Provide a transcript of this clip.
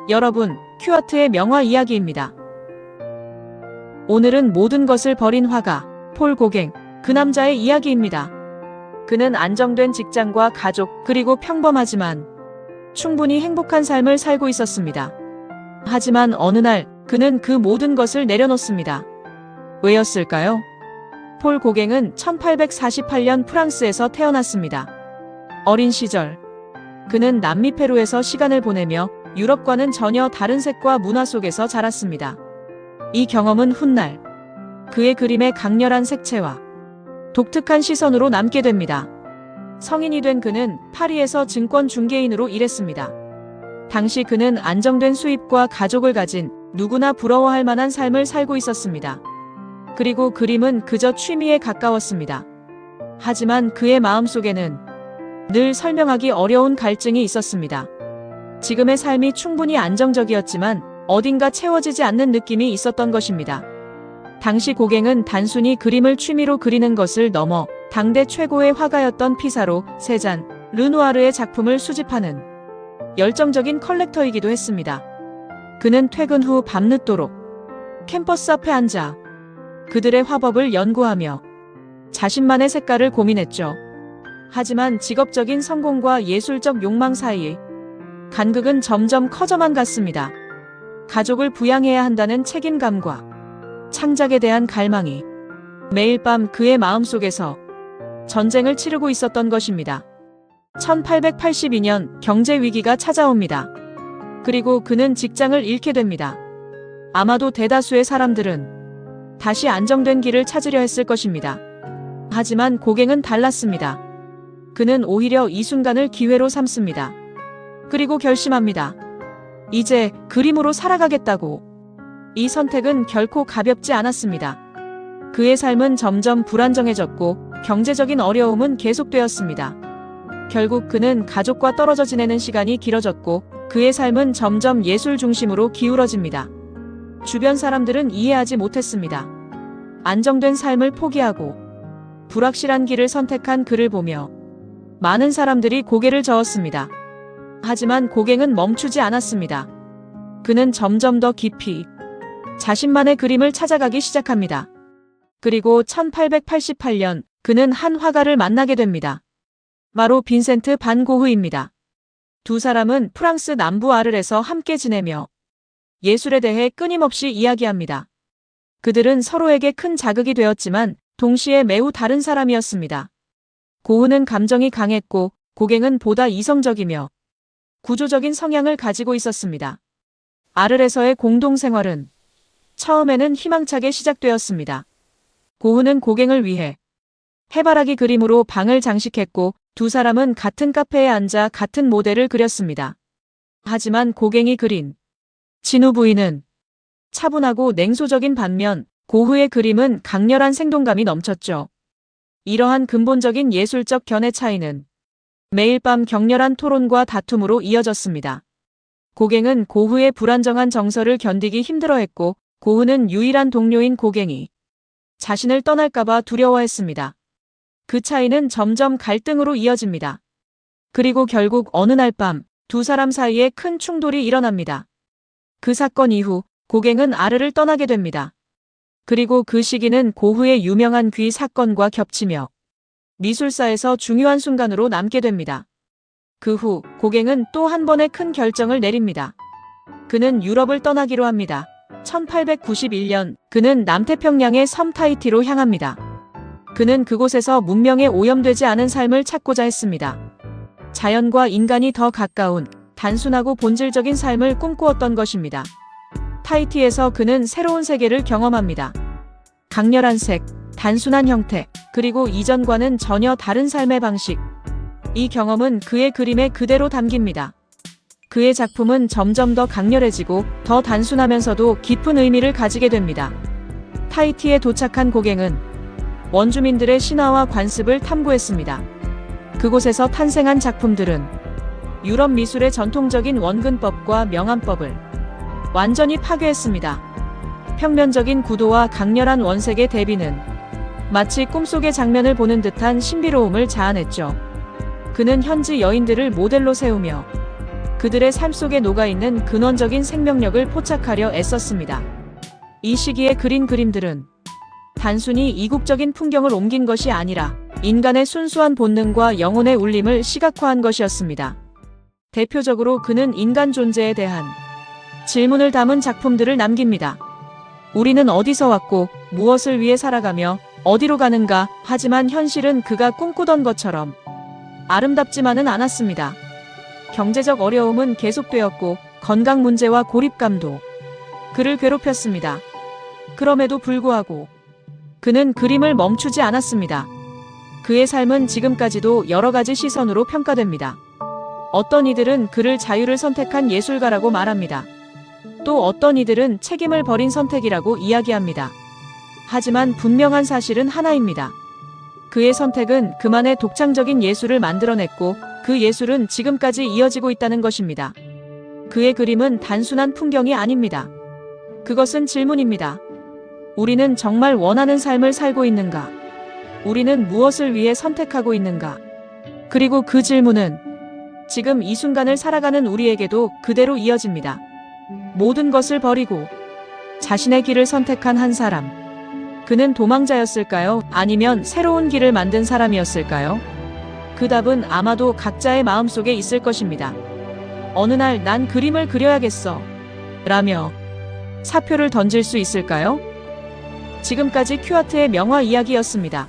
여러분, 큐어트의 명화 이야기입니다. 오늘은 모든 것을 버린 화가 폴 고갱, 그 남자의 이야기입니다. 그는 안정된 직장과 가족, 그리고 평범하지만 충분히 행복한 삶을 살고 있었습니다. 하지만 어느 날 그는 그 모든 것을 내려놓습니다. 왜였을까요? 폴 고갱은 1848년 프랑스에서 태어났습니다. 어린 시절, 그는 남미 페루에서 시간을 보내며 유럽과는 전혀 다른 색과 문화 속에서 자랐습니다. 이 경험은 훗날 그의 그림의 강렬한 색채와 독특한 시선으로 남게 됩니다. 성인이 된 그는 파리에서 증권 중개인으로 일했습니다. 당시 그는 안정된 수입과 가족을 가진 누구나 부러워할 만한 삶을 살고 있었습니다. 그리고 그림은 그저 취미에 가까웠습니다. 하지만 그의 마음속에는 늘 설명하기 어려운 갈증이 있었습니다. 지금의 삶이 충분히 안정적이었지만 어딘가 채워지지 않는 느낌이 있었던 것입니다. 당시 고갱은 단순히 그림을 취미로 그리는 것을 넘어 당대 최고의 화가였던 피사로, 세잔, 르누아르의 작품을 수집하는 열정적인 컬렉터이기도 했습니다. 그는 퇴근 후 밤늦도록 캠퍼스 앞에 앉아 그들의 화법을 연구하며 자신만의 색깔을 고민했죠. 하지만 직업적인 성공과 예술적 욕망 사이에 간극은 점점 커져만 갔습니다. 가족을 부양해야 한다는 책임감과 창작에 대한 갈망이 매일 밤 그의 마음속에서 전쟁을 치르고 있었던 것입니다. 1882년 경제 위기가 찾아옵니다. 그리고 그는 직장을 잃게 됩니다. 아마도 대다수의 사람들은 다시 안정된 길을 찾으려 했을 것입니다. 하지만 고갱은 달랐습니다. 그는 오히려 이 순간을 기회로 삼습니다. 그리고 결심합니다. 이제 그림으로 살아가겠다고. 이 선택은 결코 가볍지 않았습니다. 그의 삶은 점점 불안정해졌고 경제적인 어려움은 계속되었습니다. 결국 그는 가족과 떨어져 지내는 시간이 길어졌고 그의 삶은 점점 예술 중심으로 기울어집니다. 주변 사람들은 이해하지 못했습니다. 안정된 삶을 포기하고 불확실한 길을 선택한 그를 보며 많은 사람들이 고개를 저었습니다. 하지만 고갱은 멈추지 않았습니다. 그는 점점 더 깊이 자신만의 그림을 찾아가기 시작합니다. 그리고 1888년 그는 한 화가를 만나게 됩니다. 바로 빈센트 반 고흐입니다. 두 사람은 프랑스 남부 아르에서 함께 지내며 예술에 대해 끊임없이 이야기합니다. 그들은 서로에게 큰 자극이 되었지만 동시에 매우 다른 사람이었습니다. 고흐는 감정이 강했고 고갱은 보다 이성적이며 구조적인 성향을 가지고 있었습니다. 아르에서의 공동생활은 처음에는 희망차게 시작되었습니다. 고흐는 고갱을 위해 해바라기 그림으로 방을 장식했고 두 사람은 같은 카페에 앉아 같은 모델을 그렸습니다. 하지만 고갱이 그린 진우 부인은 차분하고 냉소적인 반면 고흐의 그림은 강렬한 생동감이 넘쳤죠. 이러한 근본적인 예술적 견해 차이는 매일 밤 격렬한 토론과 다툼으로 이어졌습니다. 고갱은 고흐의 불안정한 정서를 견디기 힘들어했고 고흐는 유일한 동료인 고갱이 자신을 떠날까봐 두려워했습니다. 그 차이는 점점 갈등으로 이어집니다. 그리고 결국 어느 날 밤 두 사람 사이에 큰 충돌이 일어납니다. 그 사건 이후 고갱은 아르를 떠나게 됩니다. 그리고 그 시기는 고흐의 유명한 귀 사건과 겹치며 미술사에서 중요한 순간으로 남게 됩니다. 그 후 고갱은 또 한 번의 큰 결정을 내립니다. 그는 유럽을 떠나기로 합니다. 1891년 그는 남태평양의 섬 타히티로 향합니다. 그는 그곳에서 문명에 오염되지 않은 삶을 찾고자 했습니다. 자연과 인간이 더 가까운 단순하고 본질적인 삶을 꿈꾸었던 것입니다. 타히티에서 그는 새로운 세계를 경험합니다. 강렬한 색, 단순한 형태, 그리고 이전과는 전혀 다른 삶의 방식. 이 경험은 그의 그림에 그대로 담깁니다. 그의 작품은 점점 더 강렬해지고 더 단순하면서도 깊은 의미를 가지게 됩니다. 타히티에 도착한 고갱은 원주민들의 신화와 관습을 탐구했습니다. 그곳에서 탄생한 작품들은 유럽 미술의 전통적인 원근법과 명암법을 완전히 파괴했습니다. 평면적인 구도와 강렬한 원색의 대비는 마치 꿈속의 장면을 보는 듯한 신비로움을 자아냈죠. 그는 현지 여인들을 모델로 세우며 그들의 삶 속에 녹아있는 근원적인 생명력을 포착하려 애썼습니다. 이 시기에 그린 그림들은 단순히 이국적인 풍경을 옮긴 것이 아니라 인간의 순수한 본능과 영혼의 울림을 시각화한 것이었습니다. 대표적으로 그는 인간 존재에 대한 질문을 담은 작품들을 남깁니다. 우리는 어디서 왔고 무엇을 위해 살아가며 어디로 가는가? 하지만 현실은 그가 꿈꾸던 것처럼 아름답지만은 않았습니다. 경제적 어려움은 계속되었고 건강 문제와 고립감도 그를 괴롭혔습니다. 그럼에도 불구하고 그는 그림을 멈추지 않았습니다. 그의 삶은 지금까지도 여러 가지 시선으로 평가됩니다. 어떤 이들은 그를 자유를 선택한 예술가라고 말합니다. 또 어떤 이들은 책임을 버린 선택이라고 이야기합니다. 하지만 분명한 사실은 하나입니다. 그의 선택은 그만의 독창적인 예술을 만들어냈고 그 예술은 지금까지 이어지고 있다는 것입니다. 그의 그림은 단순한 풍경이 아닙니다. 그것은 질문입니다. 우리는 정말 원하는 삶을 살고 있는가? 우리는 무엇을 위해 선택하고 있는가? 그리고 그 질문은 지금 이 순간을 살아가는 우리에게도 그대로 이어집니다. 모든 것을 버리고 자신의 길을 선택한 한 사람. 그는 도망자였을까요? 아니면 새로운 길을 만든 사람이었을까요? 그 답은 아마도 각자의 마음속에 있을 것입니다. 어느 날 난 그림을 그려야겠어. 라며 사표를 던질 수 있을까요? 지금까지 큐아트의 명화 이야기였습니다.